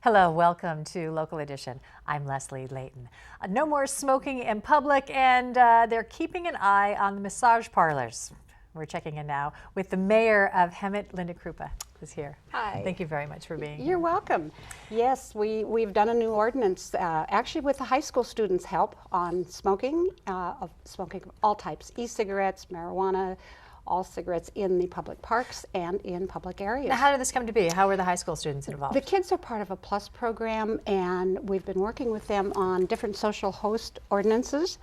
Hello, welcome to Local Edition. I'm Leslie Leyton. No more smoking in public, and they're keeping an eye on the massage parlors. We're checking in now with the mayor of Hemet, Linda Krupa, who's here. Hi. Thank you very much for being here. You're welcome. Yes, we've done a new ordinance, actually with the high school students' help, on smoking of all types, e-cigarettes, marijuana, all cigarettes in the public parks and in public areas. Now, how did this come to be? How were the high school students involved? The kids are part of a PLUS program, and we've been working with them on different social host ordinances,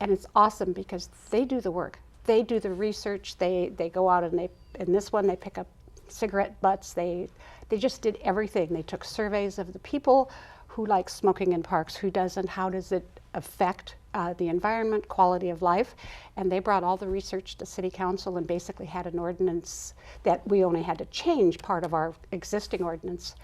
and it's awesome because they do the work. They do the research. They go out and in this one they pick up cigarette butts. They just did everything. They took surveys of the people who like smoking in parks, who doesn't, how does it affect the environment, quality of life, and they brought all the research to City Council and basically had an ordinance that we only had to change part of our existing ordinance,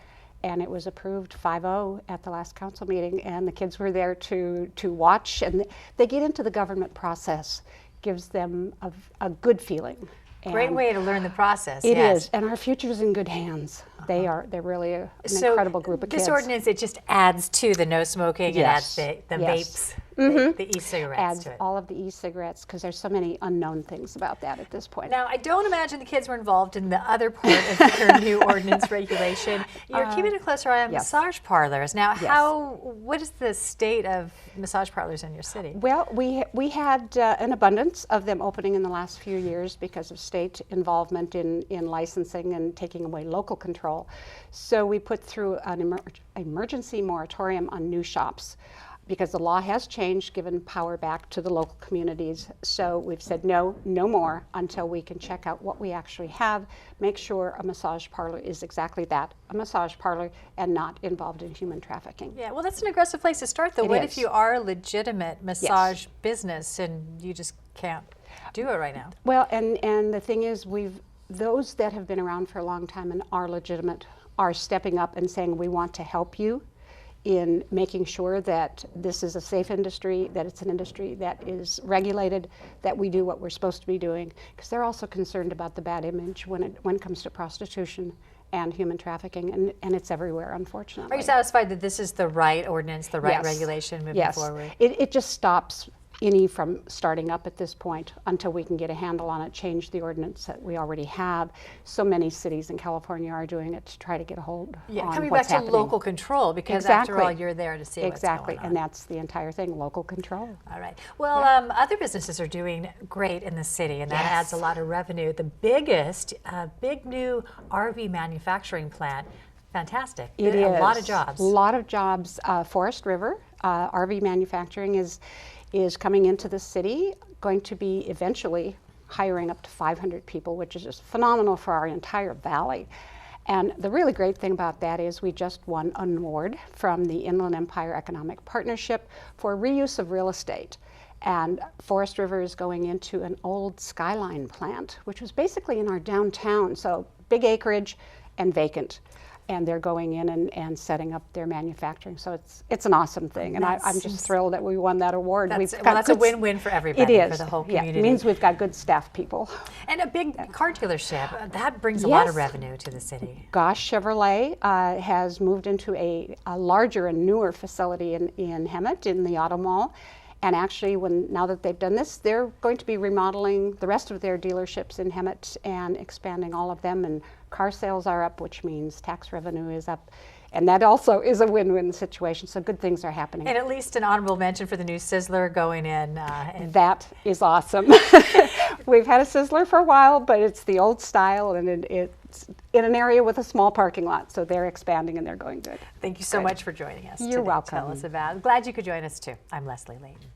and it was approved 5-0 at the last council meeting, and the kids were there to watch, and they get into the government process, gives them a good feeling. Great way to learn the process. It yes. is, and our future's in good hands. They're really an incredible group of kids. This ordinance, it just adds to the no smoking, yes. it adds the yes. vapes, the e-cigarettes adds to it. all of the e-cigarettes, because there's so many unknown things about that at this point. Now, I don't imagine the kids were involved in the other part of your new ordinance regulation. You're keeping a closer eye on yes. massage parlors. Now, Yes. what is the state of massage parlors in your city? Well, we had an abundance of them opening in the last few years because of state involvement in licensing and taking away local control. So we put through an emergency moratorium on new shops, because the law has changed, given power back to the local communities. So we've said no more until we can check out what we actually have, make sure a massage parlor is exactly that, a massage parlor, and not involved in human trafficking. Yeah, well, that's an aggressive place to start, though. What if you are a legitimate massage business and you just can't do it right now? Well, and the thing is, those that have been around for a long time and are legitimate are stepping up and saying, we want to help you in making sure that this is a safe industry, that it's an industry that is regulated, that we do what we're supposed to be doing, because they're also concerned about the bad image when it comes to prostitution and human trafficking, and it's everywhere, unfortunately. Are you satisfied that this is the right ordinance, the right yes. regulation moving yes. forward? It just stops any from starting up at this point until we can get a handle on it, change the ordinance that we already have. So many cities in California are doing it to try to get a hold on coming what's back to happening. Local control, because exactly. after all, you're there to see exactly. what's going on. And that's the entire thing, local control. All right. Well, other businesses are doing great in the city, and that yes. adds a lot of revenue. The biggest, big new RV manufacturing plant, fantastic. It is. A lot of jobs. A lot of jobs. Forest River, RV manufacturing is coming into the city, going to be eventually hiring up to 500 people, which is just phenomenal for our entire valley. And the really great thing about that is we just won an award from the Inland Empire Economic Partnership for reuse of real estate. And Forest River is going into an old Skyline plant, which was basically in our downtown, so big acreage and vacant. And they're going in and setting up their manufacturing. So it's an awesome thing. And I'm just thrilled that we won that award. That's a win-win for everybody, it is. For the whole community. Yeah, it means we've got good staff people. And a big car dealership, that brings a lot of revenue to the city. Gosh Chevrolet has moved into a larger and newer facility in Hemet, in the Auto Mall. And actually, now that they've done this, they're going to be remodeling the rest of their dealerships in Hemet and expanding all of them. And car sales are up, which means tax revenue is up. And that also is a win-win situation. So good things are happening. And at least an honorable mention for the new Sizzler going in. That is awesome. We've had a Sizzler for a while, but it's the old style, and it's in an area with a small parking lot. So they're expanding and they're going good. Thank you so much for joining us. You're welcome. Tell us about. Glad you could join us too. I'm Leslie Leyton.